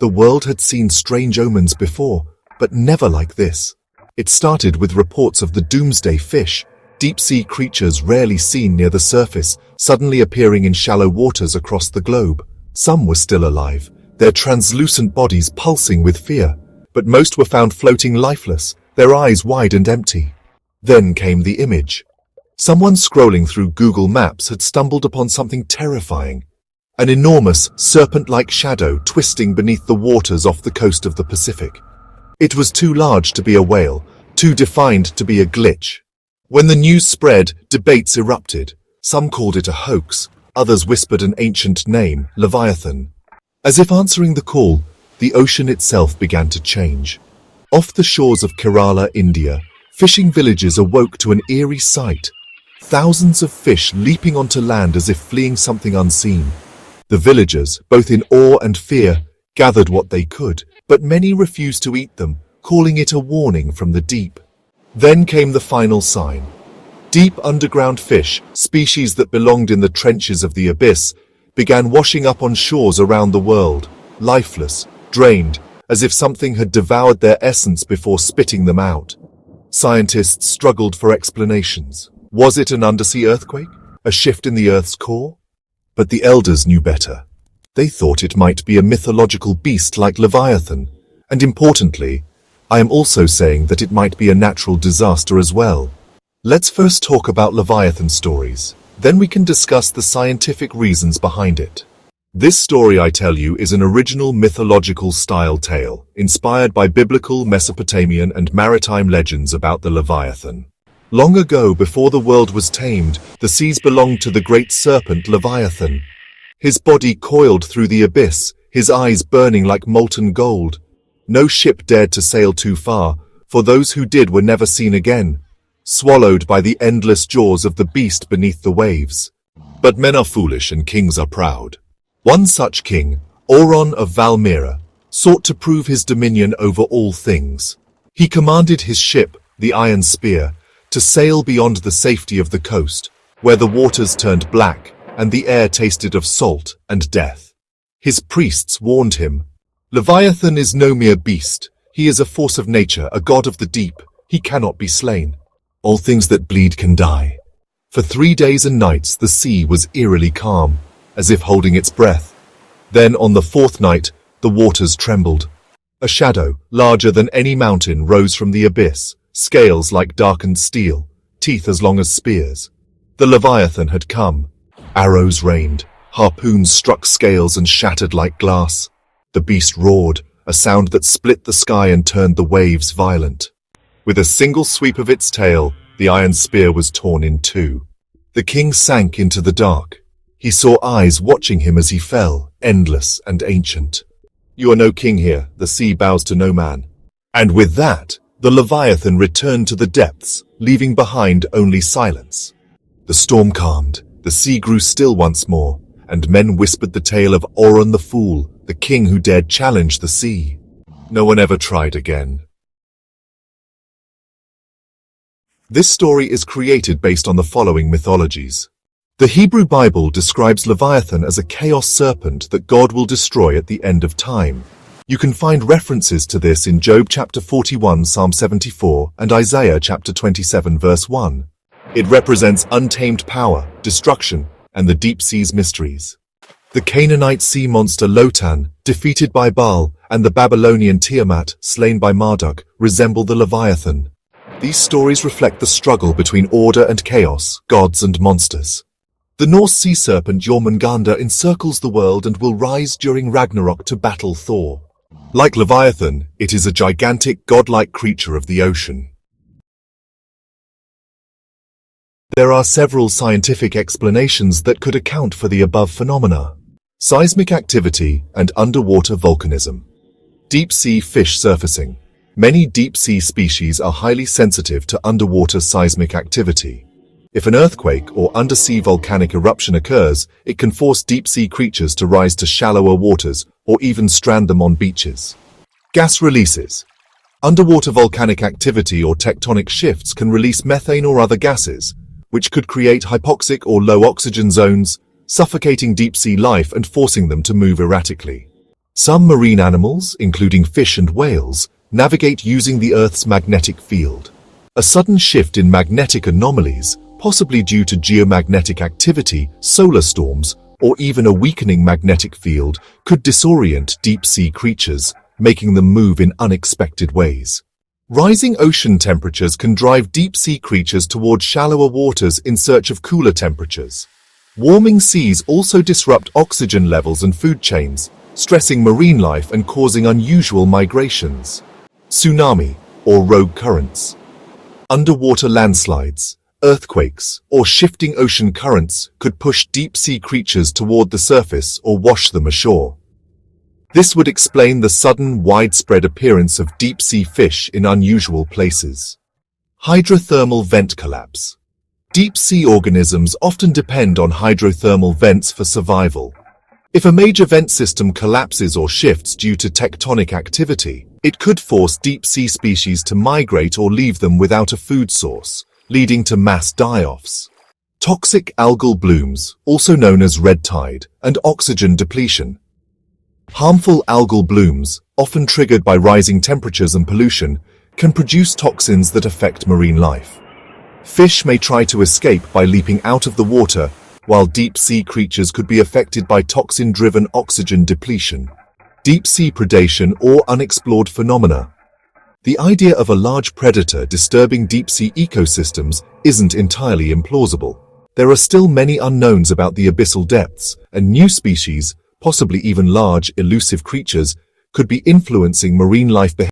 The world had seen strange omens before, but never like this. It started with reports of the doomsday fish, deep-sea creatures rarely seen near the surface, suddenly appearing in shallow waters across the globe. Some were still alive, their translucent bodies pulsing with fear, but most were found floating lifeless, their eyes wide and empty. Then came the image. Someone scrolling through Google Maps had stumbled upon something terrifying. An enormous, serpent-like shadow twisting beneath the waters off the coast of the Pacific. It was too large to be a whale, too defined to be a glitch. When the news spread, debates erupted. Some called it a hoax, others whispered an ancient name, Leviathan. As if answering the call, the ocean itself began to change. Off the shores of Kerala, India, fishing villages awoke to an eerie sight. Thousands of fish leaping onto land as if fleeing something unseen. The villagers, both in awe and fear, gathered what they could, but many refused to eat them, calling it a warning from the deep. Then came the final sign. Deep underground fish, species that belonged in the trenches of the abyss, began washing up on shores around the world, lifeless, drained, as if something had devoured their essence before spitting them out. Scientists struggled for explanations. Was it an undersea earthquake? A shift in the Earth's core? But the elders knew better. They thought it might be a mythological beast like Leviathan, and importantly, I am also saying that it might be a natural disaster as well. Let's first talk about Leviathan stories, then we can discuss the scientific reasons behind it. This story I tell you is an original mythological style tale, inspired by biblical, Mesopotamian and maritime legends about the Leviathan. Long ago, before the world was tamed, the seas belonged to the great serpent Leviathan. His body coiled through the abyss, his eyes burning like molten gold. No ship dared to sail too far, for those who did were never seen again, swallowed by the endless jaws of the beast beneath the waves. But men are foolish and kings are proud. One such king, Auron of Valmira, sought to prove his dominion over all things. He commanded his ship, the Iron Spear, to sail beyond the safety of the coast, where the waters turned black and the air tasted of salt and death. His priests warned him, "Leviathan is no mere beast. He is a force of nature, a god of the deep. He cannot be slain. All things that bleed can die." For 3 days and nights the sea was eerily calm, as if holding its breath. Then on the 4th night, the waters trembled. A shadow, larger than any mountain, rose from the abyss, scales like darkened steel, teeth as long as spears. The Leviathan had come. Arrows rained, harpoons struck scales and shattered like glass. The beast roared, a sound that split the sky and turned the waves violent. With a single sweep of its tail, the iron spear was torn in two. The king sank into the dark. He saw eyes watching him as he fell, endless and ancient. "You are no king here, the sea bows to no man." And with that, the Leviathan returned to the depths, leaving behind only silence. The storm calmed, the sea grew still once more, and men whispered the tale of Auron the Fool, the king who dared challenge the sea. No one ever tried again. This story is created based on the following mythologies. The Hebrew Bible describes Leviathan as a chaos serpent that God will destroy at the end of time. You can find references to this in Job chapter 41, Psalm 74, and Isaiah chapter 27, verse 1. It represents untamed power, destruction, and the deep sea's mysteries. The Canaanite sea monster Lotan, defeated by Baal, and the Babylonian Tiamat, slain by Marduk, resemble the Leviathan. These stories reflect the struggle between order and chaos, gods and monsters. The Norse sea serpent Jormungandr encircles the world and will rise during Ragnarok to battle Thor. Like Leviathan, it is a gigantic, godlike creature of the ocean. There are several scientific explanations that could account for the above phenomena. Seismic activity and underwater volcanism. Deep-sea fish surfacing. Many deep-sea species are highly sensitive to underwater seismic activity. If an earthquake or undersea volcanic eruption occurs, it can force deep-sea creatures to rise to shallower waters or even strand them on beaches. Gas releases. Underwater volcanic activity or tectonic shifts can release methane or other gases, which could create hypoxic or low oxygen zones, suffocating deep-sea life and forcing them to move erratically. Some marine animals, including fish and whales, navigate using the Earth's magnetic field. A sudden shift in magnetic anomalies, possibly due to geomagnetic activity, solar storms, or even a weakening magnetic field, could disorient deep-sea creatures, making them move in unexpected ways. Rising ocean temperatures can drive deep-sea creatures toward shallower waters in search of cooler temperatures. Warming seas also disrupt oxygen levels and food chains, stressing marine life and causing unusual migrations. Tsunami, or rogue currents. Underwater landslides, earthquakes, or shifting ocean currents could push deep-sea creatures toward the surface or wash them ashore. This would explain the sudden, widespread appearance of deep-sea fish in unusual places. Hydrothermal vent collapse. Deep-sea organisms often depend on hydrothermal vents for survival. If a major vent system collapses or shifts due to tectonic activity, it could force deep-sea species to migrate or leave them without a food source, leading to mass die-offs. Toxic algal blooms, also known as red tide, and oxygen depletion. Harmful algal blooms, often triggered by rising temperatures and pollution, can produce toxins that affect marine life. Fish may try to escape by leaping out of the water, while deep-sea creatures could be affected by toxin-driven oxygen depletion. Deep-sea predation or unexplored phenomena. The idea of a large predator disturbing deep-sea ecosystems isn't entirely implausible. There are still many unknowns about the abyssal depths, and new species, possibly even large, elusive creatures, could be influencing marine life behavior.